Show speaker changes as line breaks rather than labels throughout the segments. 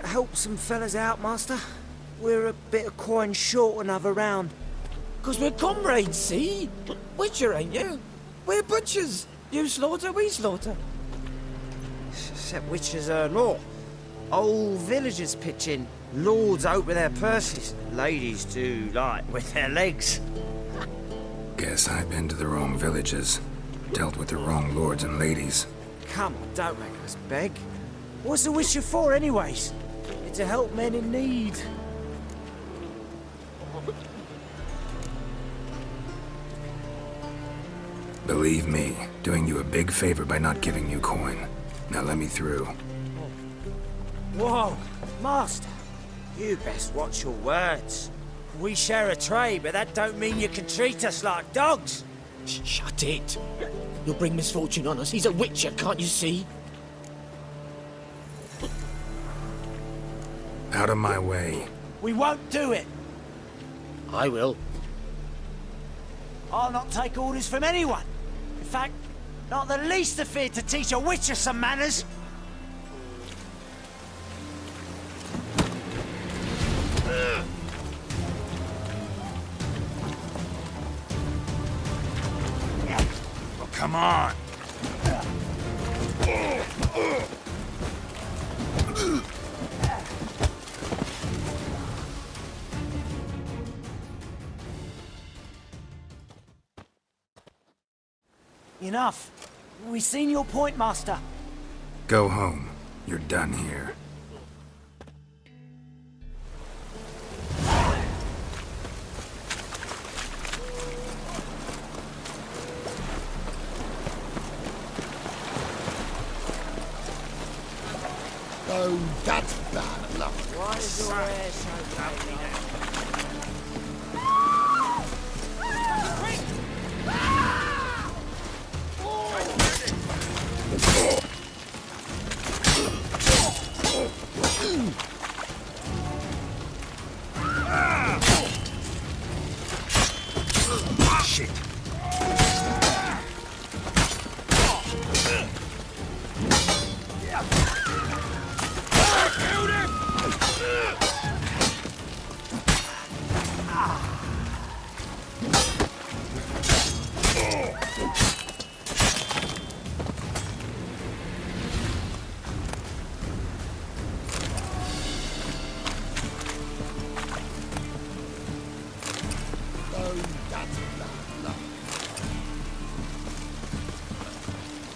Help some fellas out, Master. We're a bit of coin short another round.
'Cause we're comrades, see? Witcher, ain't you? We're butchers. You slaughter, we slaughter.
Except witches are law. Old villagers pitch in. Lords out with their purses. Ladies do like with their legs.
Guess I've been to the wrong villages. Dealt with the wrong lords and ladies.
Come on, don't make us beg. What's the witcher for, anyways? It's to help men in need.
Believe me, doing you a big favor by not giving you coin. Now let me through.
Whoa, Master. You best watch your words. We share a trade, but that don't mean you can treat us like dogs.
Shut it. You'll bring misfortune on us. He's a witcher, can't you see?
Out of my way.
We won't do it.
I will.
I'll not take orders from anyone. In fact, not the least afeard to teach a witcher some manners.
Oh, come on.
Enough. We've seen your point, Master.
Go home. You're done here.
Oh, that's bad luck.
Why is your hair so lovely now?
Shit.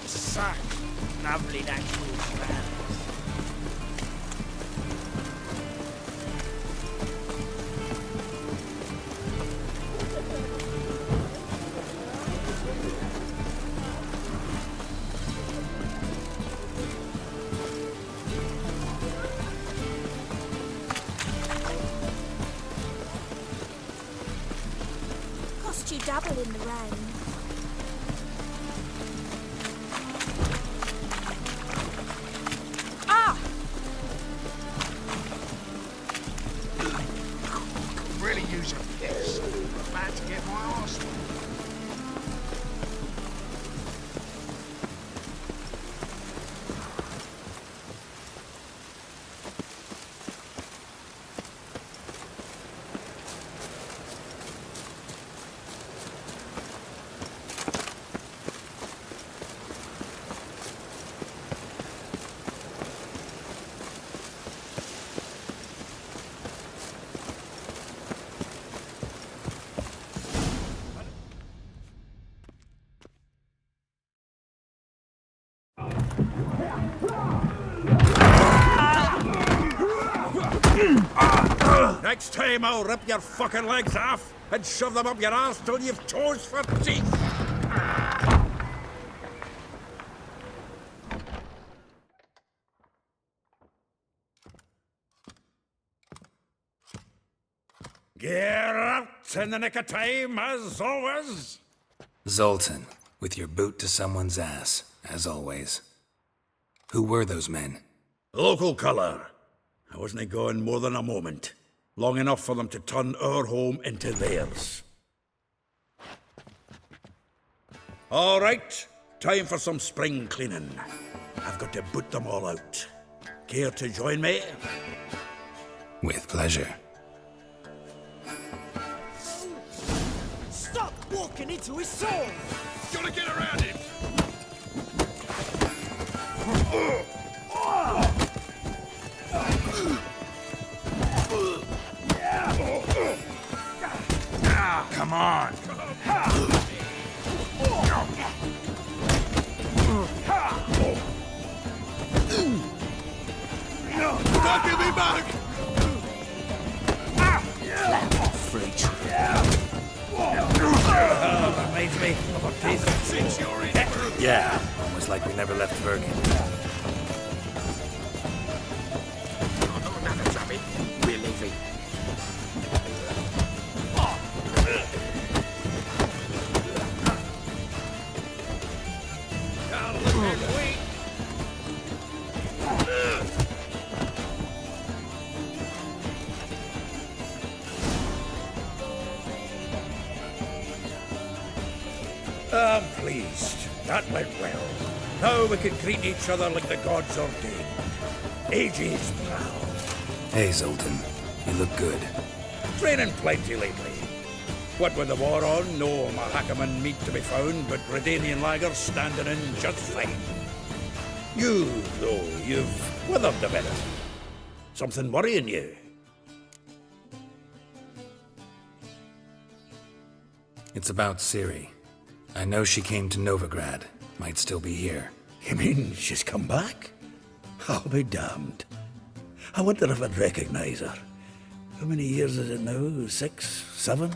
Such lovely natural surroundings.
Cost you double in the rain.
Really use a piss. About to get my arse.
Next time I'll rip your fucking legs off and shove them up your arse till you've toes for teeth. Get out in the nick of time, as always.
Zoltan, with your boot to someone's ass, as always. Who were those men?
Local colour. I wasn't gone more than a moment. Long enough for them to turn our home into theirs. All right, time for some spring cleaning. I've got to boot them all out. Care to join me?
With pleasure.
Stop walking into his sword!
Gotta get around him!
Come on!
Don't give me back!
Freak.
Reminds me of a place.
Since you're in...
Yeah, almost like we never left Bergen.
Oh, another drubbing. We're leaving.
I'm pleased. That went well. Now we can treat each other like the gods ordained. Ages, pal.
Hey, Zoltan. You look good.
Training plenty lately. What with the war on, no Mahakaman meat to be found, but Redanian lagers standing in just fine. You, though, you've weathered a bit. Something worrying you?
It's about Ciri. I know she came to Novigrad. Might still be here.
You mean she's come back? I'll be damned. I wonder if I'd recognize her. How many years is it now? 6, 7?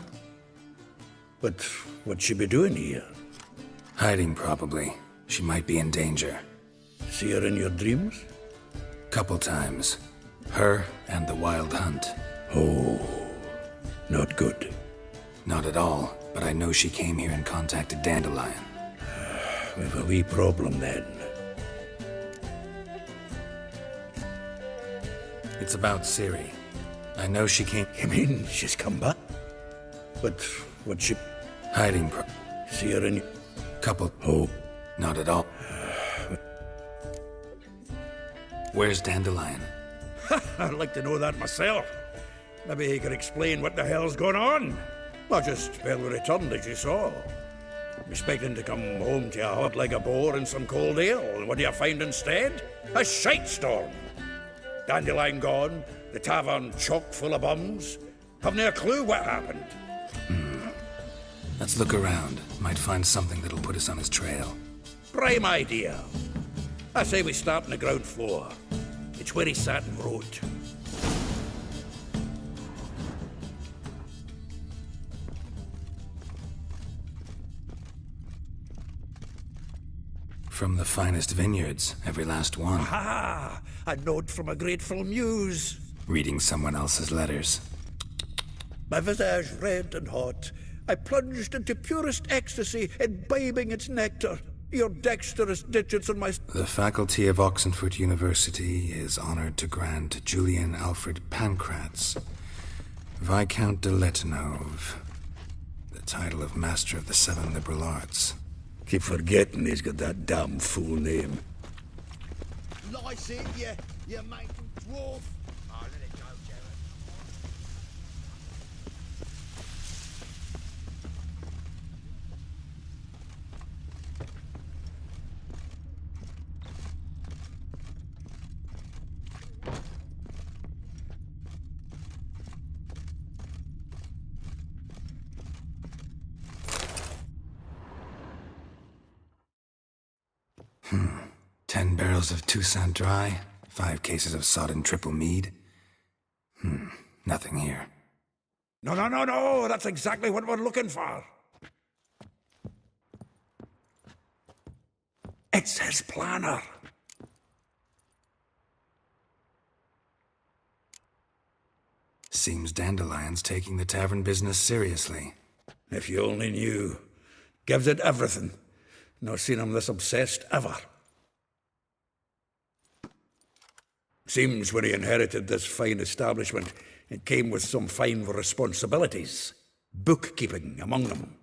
But what'd she be doing here?
Hiding, probably. She might be in danger.
See her in your dreams?
Couple times. Her and the Wild Hunt.
Oh, not good.
Not at all, but I know she came here and contacted Dandelion.
We've a wee problem then.
It's about Ciri. I know she came...
You mean she's come back? But what'd she...
Hiding,
See her in...
Couple...
Oh,
Not at all. Where's Dandelion?
I'd like to know that myself. Maybe he could explain what the hell's going on. I just barely returned, as you saw. Expecting to come home to a hot like a boar and some cold ale, and what do you find instead? A shitestorm. Dandelion gone, the tavern chock full of bums. Haven't a clue what happened.
Let's look around. Might find something that'll put us on his trail.
Prime idea. I say we start on the ground floor. It's where he sat and wrote.
From the finest vineyards, every last one.
Ah, a note from a grateful muse.
Reading someone else's letters.
My visage red and hot, I plunged into purest ecstasy, imbibing its nectar. Your dexterous digits on my...
The faculty of Oxenford University is honored to grant Julian Alfred Pancratz, Viscount de Letonov, the title of Master of the Seven Liberal Arts.
Keep forgetting he's got that damn fool name.
Lice it, you making dwarf. Oh, let it go, Jared.
Hmm. 10 barrels of Toussaint Dry, 5 cases of sodden triple mead. Nothing here.
No, that's exactly what we're looking for. It's his planner.
Seems Dandelion's taking the tavern business seriously.
If you only knew. Gives it everything. Not seen him this obsessed ever. Seems when he inherited this fine establishment, it came with some fine responsibilities. Bookkeeping among them.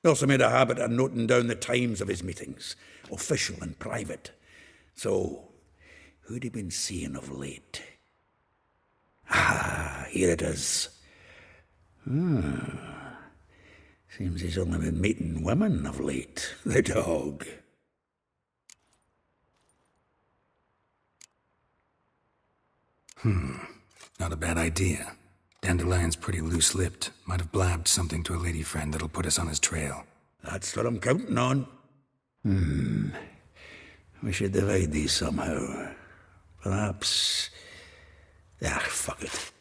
He also made a habit of noting down the times of his meetings, official and private. So, who'd he been seeing of late? Ah, here it is. Seems he's only been meeting women of late. The dog.
Not a bad idea. Dandelion's pretty loose-lipped. Might have blabbed something to a lady friend that'll put us on his trail.
That's what I'm counting on. We should divide these somehow. Perhaps... Ah, fuck it.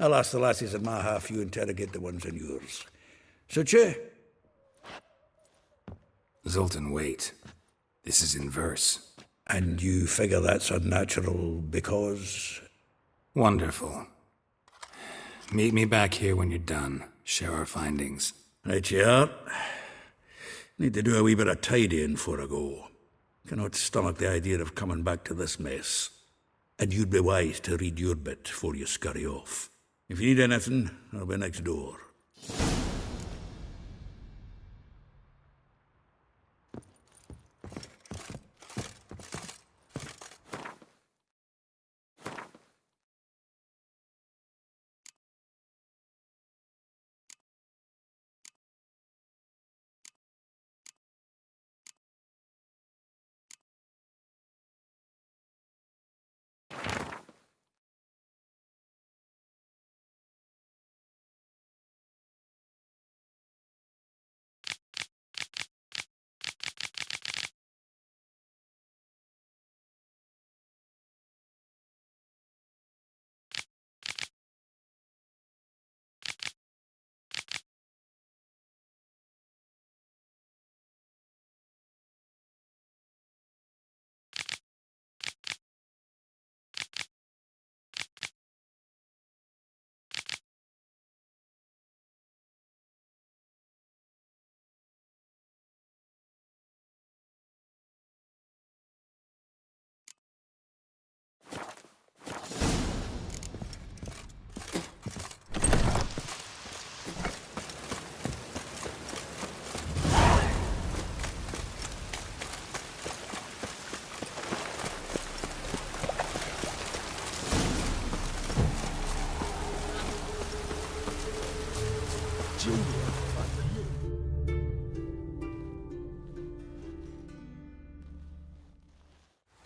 I'll ask the lassies in my half, you interrogate the ones in yours. Suche?
Zoltan, wait. This is in verse.
And you figure that's unnatural because...
Wonderful. Meet me back here when you're done. Share our findings.
Right you are. Need to do a wee bit of tidying before I go. Cannot stomach the idea of coming back to this mess. And you'd be wise to read your bit before you scurry off. If you need anything, I'll be next door.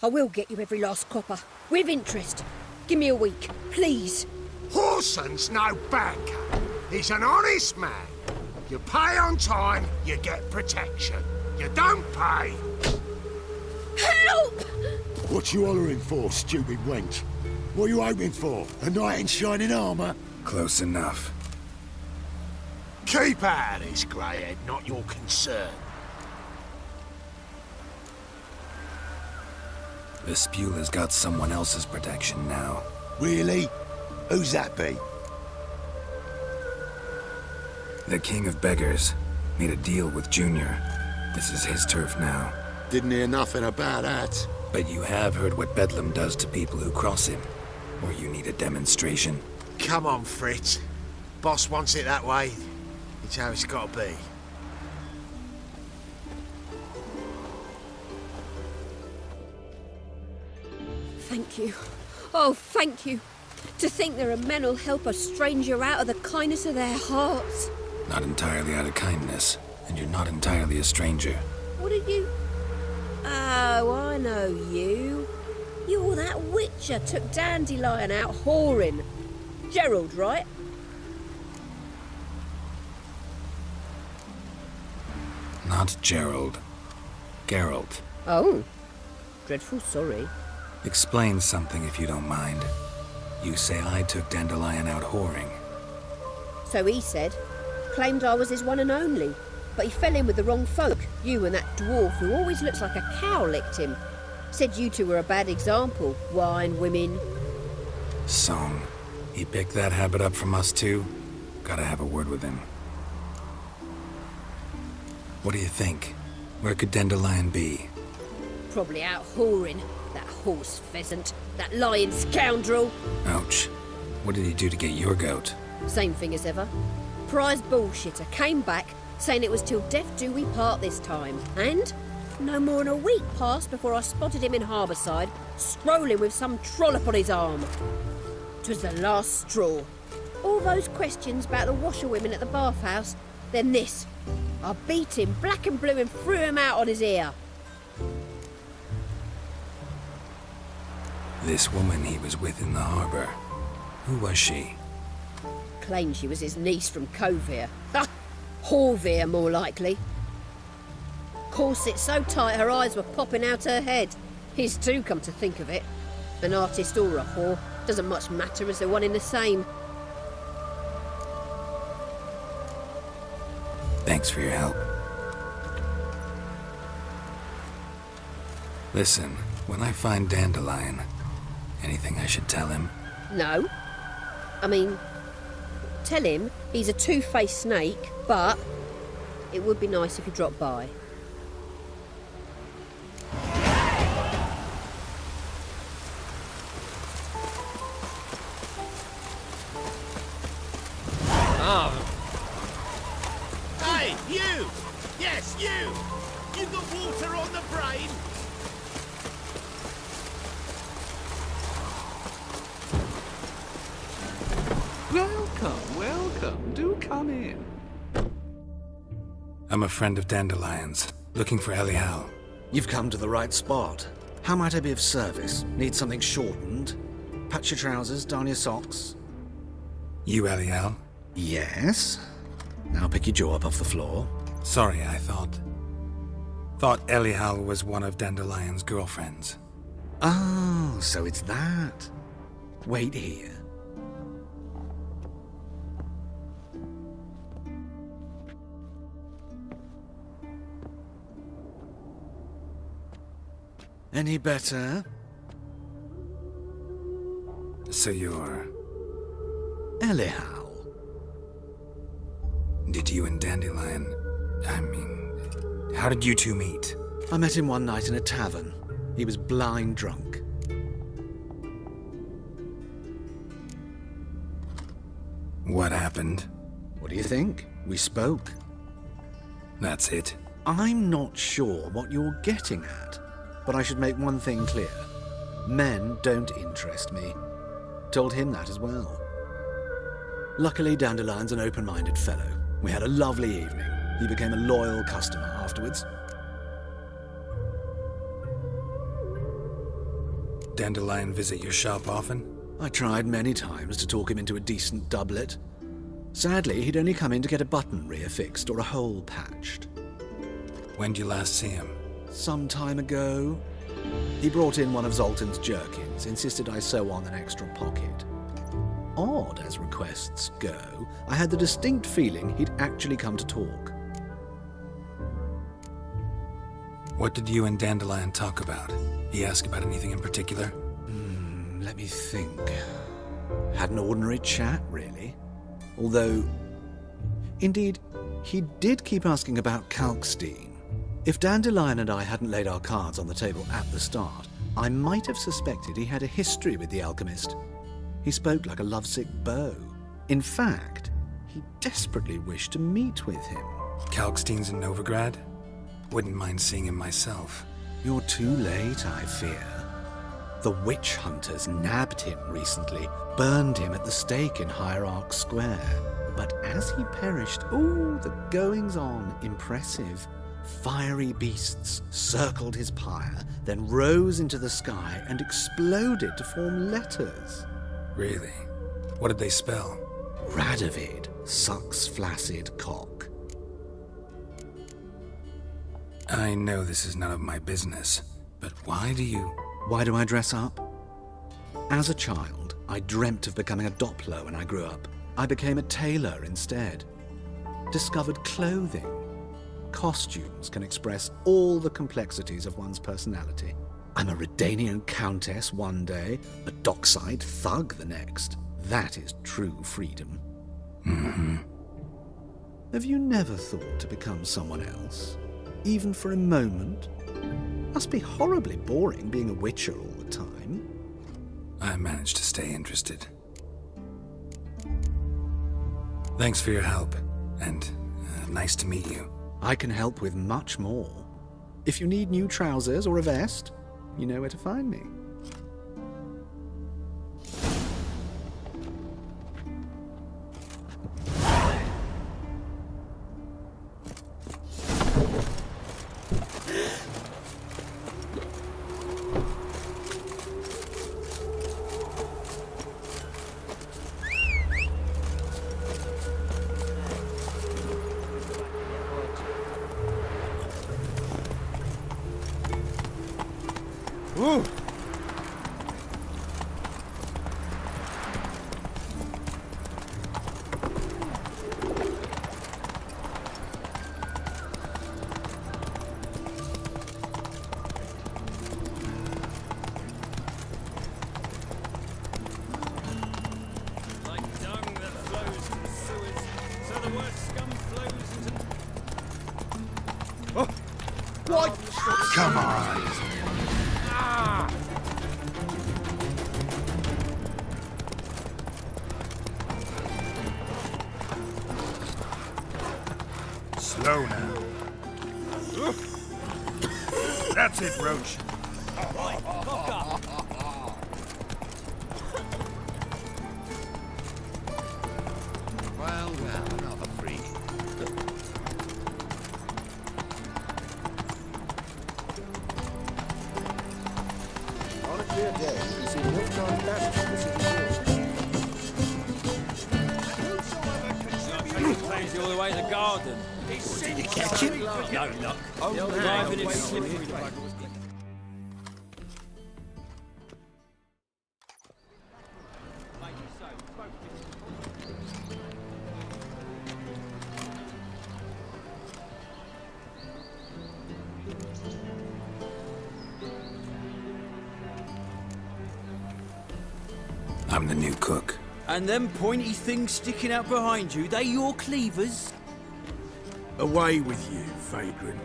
I will get you every last copper, with interest. Give me a week, please.
Horson's no banker. He's an honest man. You pay on time, you get protection. You don't pay.
Help!
What you hollering for, stupid wench? What are you hoping for? A knight in shining armour?
Close enough.
Keep out of this, greyhead, not your concern.
Vespula's got someone else's protection now.
Really? Who's that be?
The King of Beggars made a deal with Junior. This is his turf now.
Didn't hear nothing about that.
But you have heard what Bedlam does to people who cross him. Or you need a demonstration.
Come on, Fritz. Boss wants it that way. It's how it's got to be.
Thank you. Oh, thank you. To think there are men who'll help a stranger out of the kindness of their hearts.
Not entirely out of kindness, and you're not entirely a stranger.
What are you... Oh, I know you. You're that witcher took Dandelion out whoring. Gerald, right?
Not Gerald. Geralt.
Oh. Dreadful sorry.
Explain something if you don't mind. You say I took Dandelion out whoring.
So he said. Claimed I was his one and only. But he fell in with the wrong folk. You and that dwarf who always looks like a cow licked him. Said you two were a bad example. Wine, women.
Song. He picked that habit up from us too? Gotta have a word with him. What do you think? Where could Dandelion be?
Probably out whoring. That horse pheasant. That lying scoundrel.
Ouch. What did he do to get your goat?
Same thing as ever. Prize bullshitter came back, saying it was till death do we part this time. And No more than a week passed before I spotted him in Harbourside, strolling with some trollop on his arm. 'Twas the last straw. All those questions about the washerwomen at the bathhouse, then this. I beat him black and blue and threw him out on his ear.
This woman he was with in the harbour, who was she?
Claimed she was his niece from Covere. Ha! Horvere, more likely. Corset so tight her eyes were popping out her head. His too, come to think of it. An artist or a whore, doesn't much matter as they're one in the same.
Thanks for your help. Listen, when I find Dandelion, anything I should tell him?
No. I mean, tell him he's a two-faced snake, but it would be nice if he dropped by.
Hey, you! Yes, you! You got water on the brain?
Welcome, welcome. Do come in.
I'm a friend of Dandelion's, looking for Elial.
You've come to the right spot. How might I be of service? Need something shortened? Patch your trousers, darn your socks.
You Elial?
Yes. Now pick your jaw up off the floor.
Sorry, I thought Elial was one of Dandelion's girlfriends.
Oh, so it's that. Wait here. Any better?
So you're...
Elial.
Did you and Dandelion... how did you two meet?
I met him one night in a tavern. He was blind drunk.
What happened?
What do you think? We spoke.
That's it.
I'm not sure what you're getting at, but I should make one thing clear. Men don't interest me. Told him that as well. Luckily, Dandelion's an open-minded fellow. We had a lovely evening. He became a loyal customer afterwards.
Dandelion visit your shop often?
I tried many times to talk him into a decent doublet. Sadly, he'd only come in to get a button reaffixed or a hole patched.
When'd you last see him?
Some time ago. He brought in one of Zoltan's jerkins, insisted I sew on an extra pocket. Odd as requests go, I had the distinct feeling he'd actually come to talk.
What did you and Dandelion talk about? He asked about anything in particular?
Let me think. Had an ordinary chat, really. Although, indeed, he did keep asking about Kalkstein. If Dandelion and I hadn't laid our cards on the table at the start, I might have suspected he had a history with the alchemist. He spoke like a lovesick beau. In fact, he desperately wished to meet with him.
Kalkstein's in Novigrad? Wouldn't mind seeing him myself.
You're too late, I fear. The witch hunters nabbed him recently, burned him at the stake in Hierarch Square. But as he perished, the goings-on impressive. Fiery beasts circled his pyre, then rose into the sky and exploded to form letters.
Really? What did they spell?
Radovid sucks flaccid cock.
I know this is none of my business, but why do
I dress up? As a child, I dreamt of becoming a Doppler when I grew up. I became a tailor instead. Discovered clothing. Costumes can express all the complexities of one's personality. I'm a Redanian countess one day, a dockside thug the next. That is true freedom.
Mm-hmm.
Have you never thought to become someone else? Even for a moment? Must be horribly boring being a witcher all the time.
I managed to stay interested. Thanks for your help, and nice to meet you.
I can help with much more. If you need new trousers or a vest, you know where to find me.
Ooh.
Like dung that flows from sewers, so the worst scum flows into...
Oh. What?
Come on.
Ah.
Slow now. That's it, Roach.
Right, fuck up.
Well, another freak.
On a clear day, you see no chance passage to the city walls.
Takes you all the way to the garden.
Did you catch him?
No luck.
Oh,
Driving it slippery.
I'm the new cook.
And them pointy things sticking out behind you, they your cleavers?
Away with you, vagrant.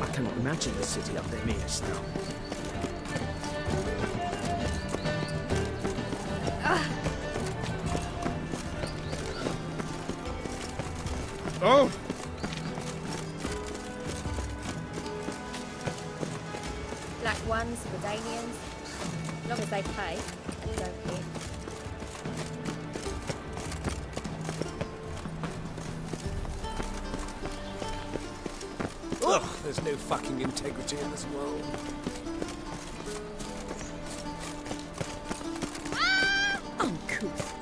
I cannot imagine the city up there mere still. Oh!
Black ones, Redanians. As long as they pay and don't hit.
Ugh, there's no fucking integrity in this world.
Uncouth.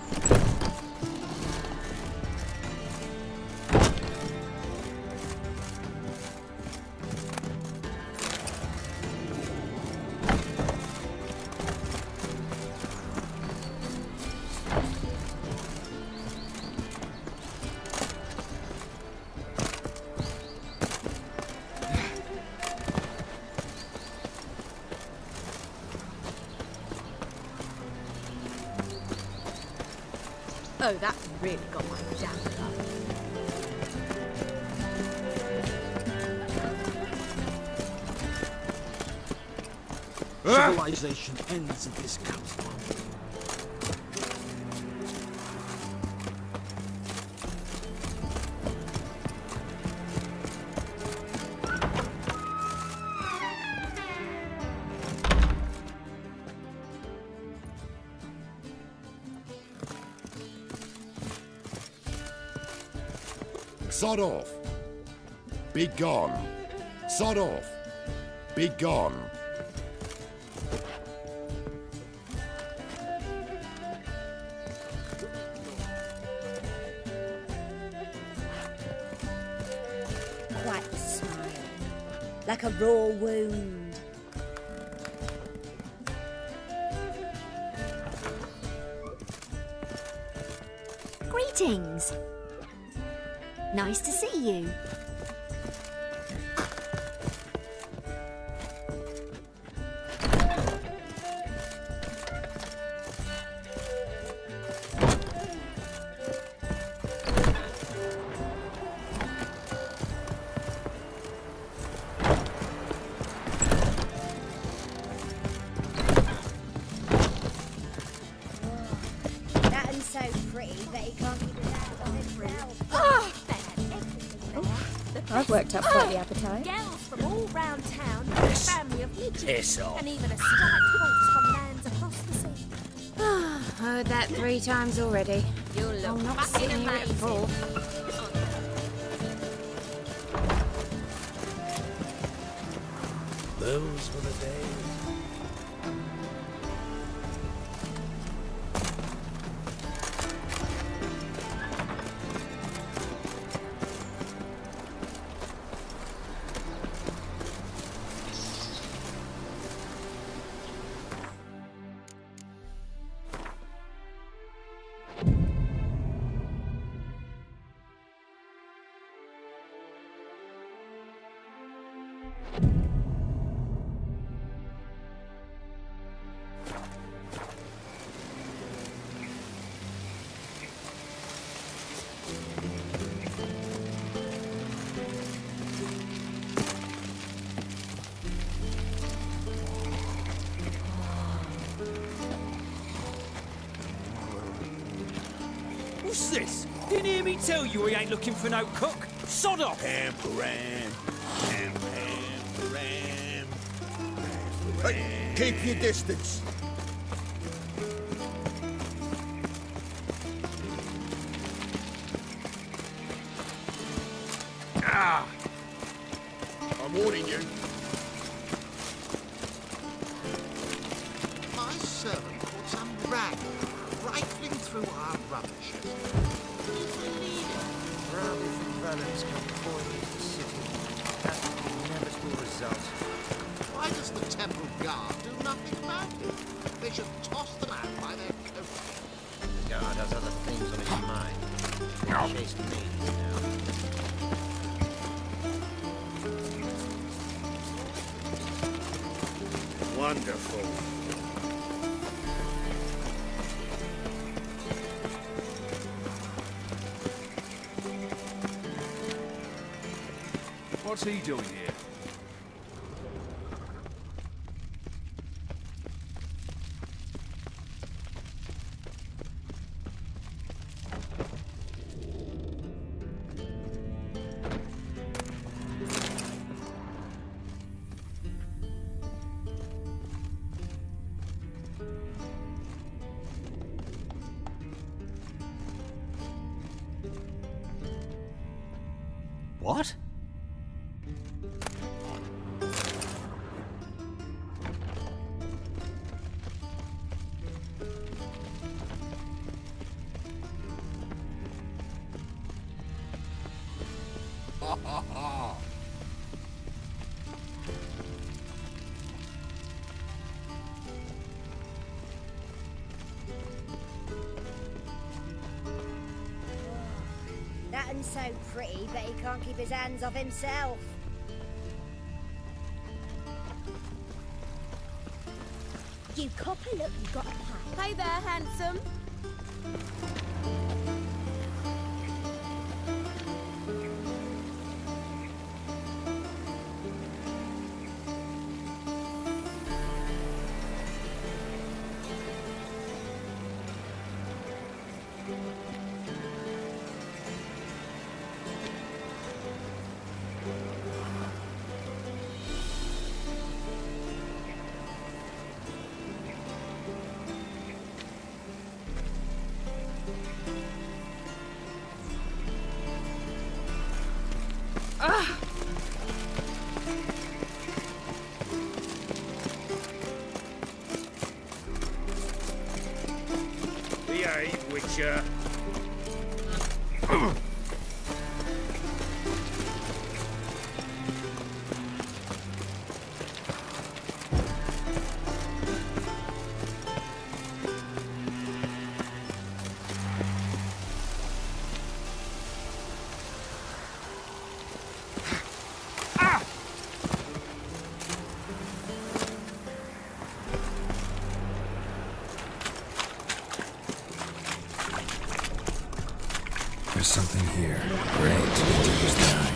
Oh, that really got my damn up.
Civilization ends at this coast.
Sod off. Be gone. Sod off. Be gone.
Quite the smile. Like a raw wound.
Greetings. Nice to see you.
pretty that he can't keep his hands on himself.
I've worked up quite the appetite.
Girls from all round town, a family of midgets,
Piss off.
and even a slight horse from lands across the sea.
Heard that 3 times already.
You'll look
I'm not
fucking
sitting here at
amazing.
4.
Those were the days.
What's this? Didn't hear me tell you we ain't looking for no cook? Sod off!
Pam-param, pam-pam-param.
Hey, keep your distance.
Ah! I'm warning you.
My servant caught some rag rifling through our rubbish. Do you believe it?
Rubbish and balance come pouring into the city. That will be an inevitable result.
Why does the temple guard do nothing about it? They should toss them out by their coat.
The guard has other things on his mind. They chase me now.
Wonderful.
What's he doing here?
What?
Ha ha ha!
That one's so pretty that he can't keep his hands off himself. You copper, look, you got a pack.
Hey there, handsome.
Behave, Witcher.
There's something here. Great. Use the eye.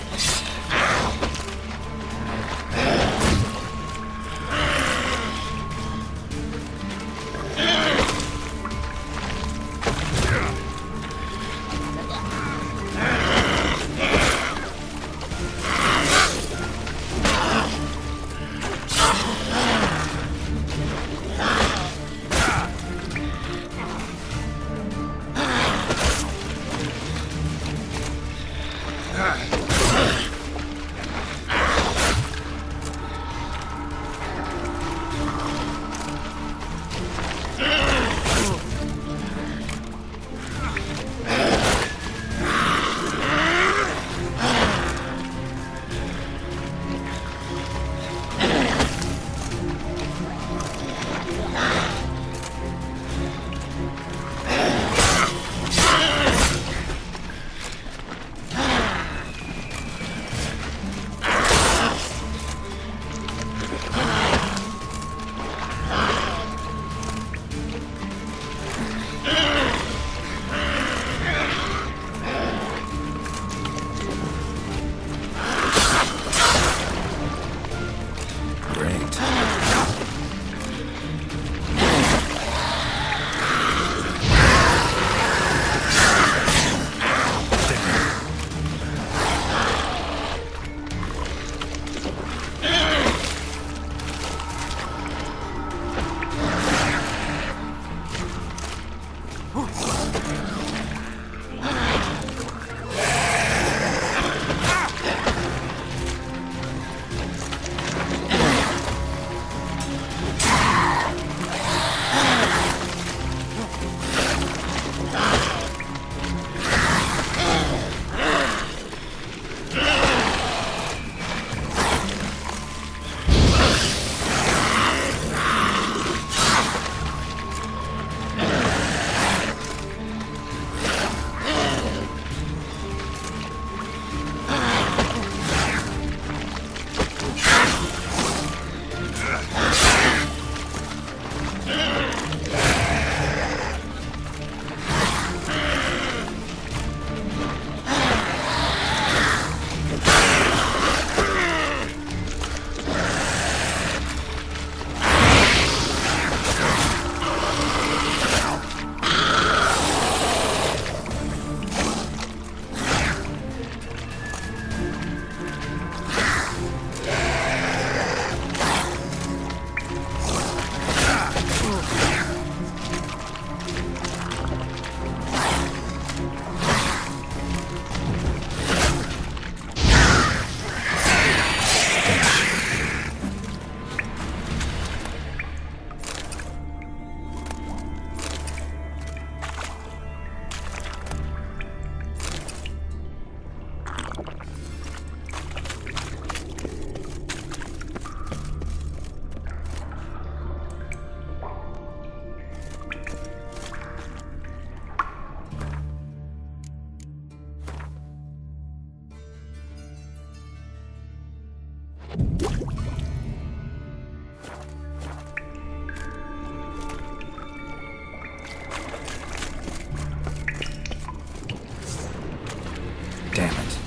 Damn it.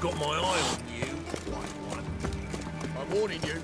Got my eye on you, white one. I'm warning you.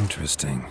Interesting.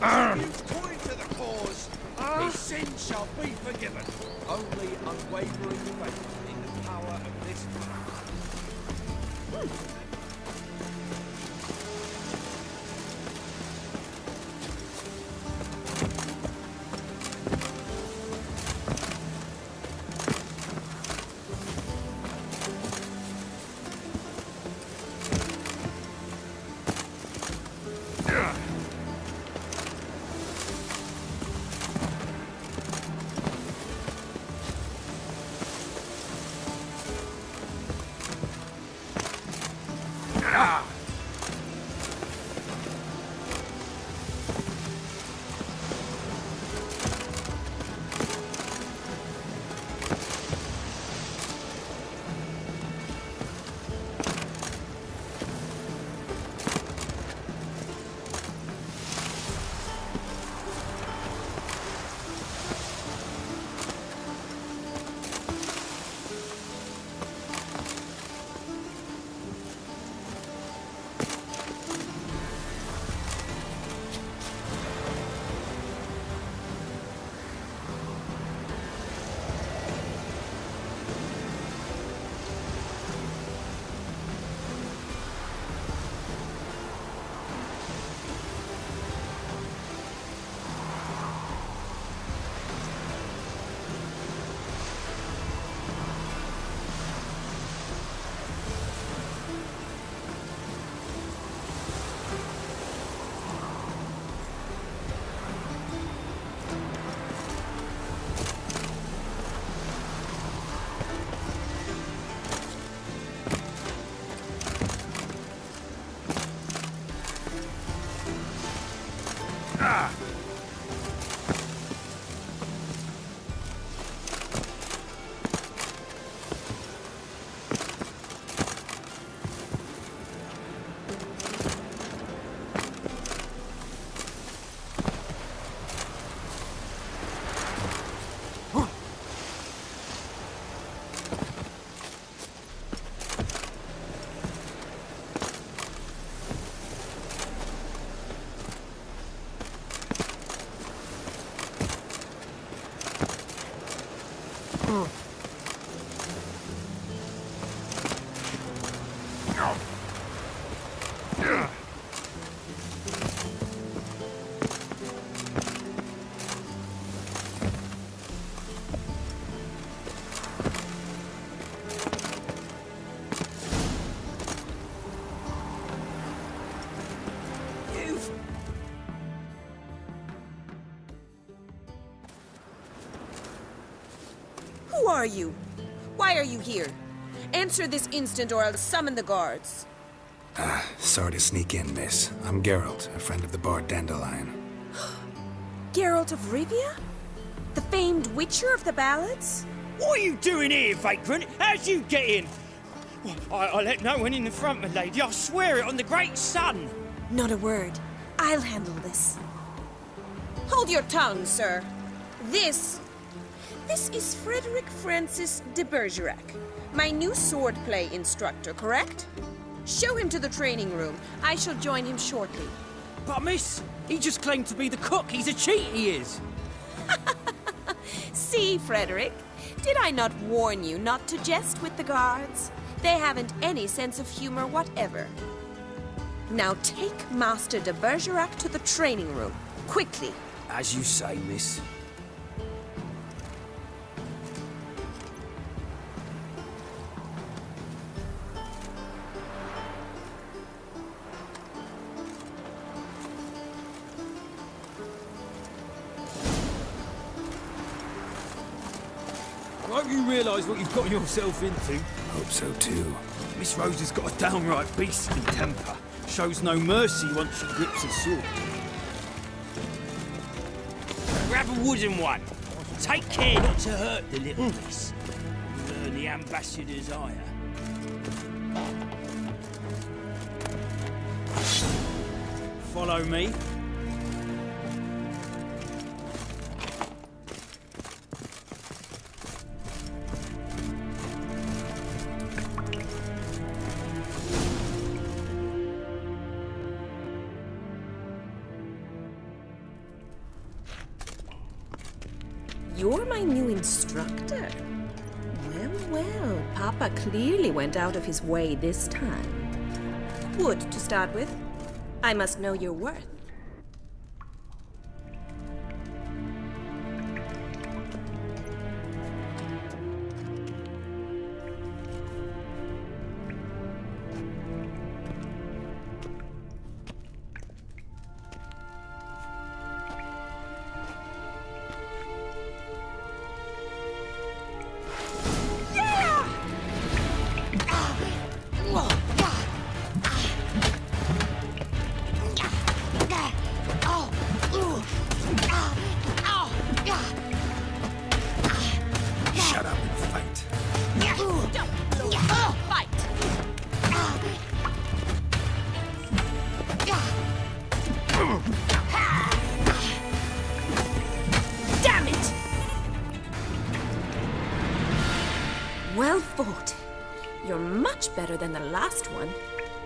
Point to the cause. His sins shall be forgiven. Only unwavering faith in the power of this man.
Who are you? Why are you here? Answer this instant or I'll summon the guards.
Sorry to sneak in, miss. I'm Geralt, a friend of the bard Dandelion.
Geralt of Rivia? The famed witcher of the ballads?
What are you doing here, vagrant? How'd you get in? I let no one in the front, my lady. I swear it on the great sun.
Not a word. I'll handle this. Hold your tongue, sir. This is Frederick Francis de Bergerac, my new swordplay instructor, correct? Show him to the training room. I shall join him shortly.
But miss, he just claimed to be the cook. He's a cheat, he is.
See, Frederick, did I not warn you not to jest with the guards? They haven't any sense of humor whatever. Now take Master de Bergerac to the training room, quickly.
As you say, miss. I hope you realise what you've got yourself into.
Hope so too.
Miss Rose has got a downright beastly temper. Shows no mercy once she grips a sword. Grab a wooden one. Take care not to hurt the little miss. Learn the ambassador's ire. Follow me.
You're my new instructor. Well, well, Papa clearly went out of his way this time. Wood, to start with. I must know your worth.
Shut up and fight.
Fight! Damn it! Well fought. You're much better than the last one.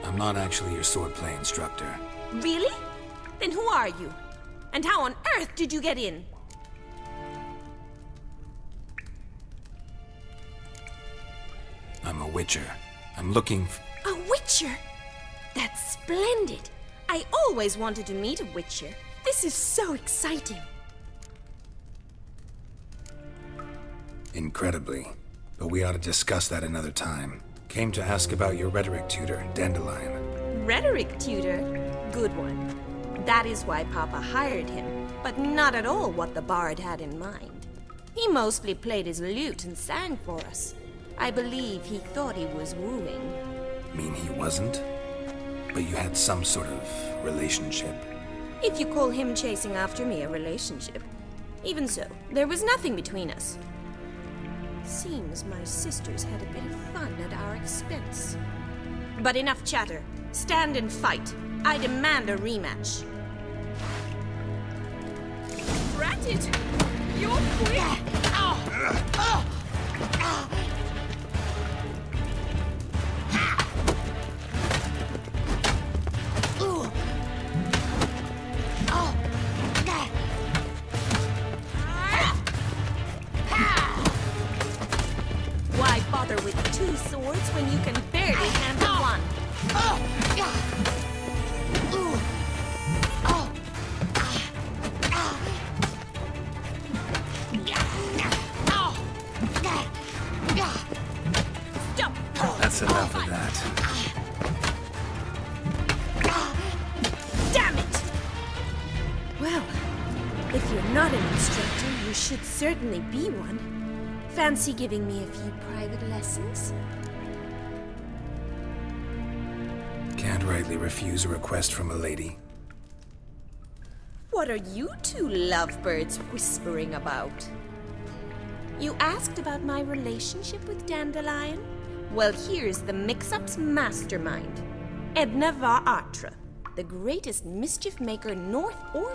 I'm not actually your swordplay instructor.
Really? Then who are you? And how on earth did you get in?
I'm a witcher. I'm looking
A witcher? That's splendid. I always wanted to meet a witcher. This is so exciting.
incredibly. But we ought to discuss that another time. Came to ask about your rhetoric tutor, Dandelion.
Rhetoric tutor? Good one. That is why Papa hired him, but not at all what the bard had in mind. He mostly played his lute and sang for us. I believe he thought he was wooing.
Mean he wasn't? But you had some sort of relationship.
If you call him chasing after me a relationship. Even so, there was nothing between us. Seems my sisters had a bit of fun at our expense. But enough chatter. Stand and fight. I demand a rematch. Rat it! You're quick! Why bother with two swords when you can barely handle one?
That's enough of that.
Damn it! Well, if you're not an instructor, you should certainly be one. Fancy giving me a few private lessons?
Can't rightly refuse a request from a lady.
What are you two lovebirds whispering about? You asked about my relationship with Dandelion? Well, here's the mix-up's mastermind. Edna Va Atra, the greatest mischief maker north or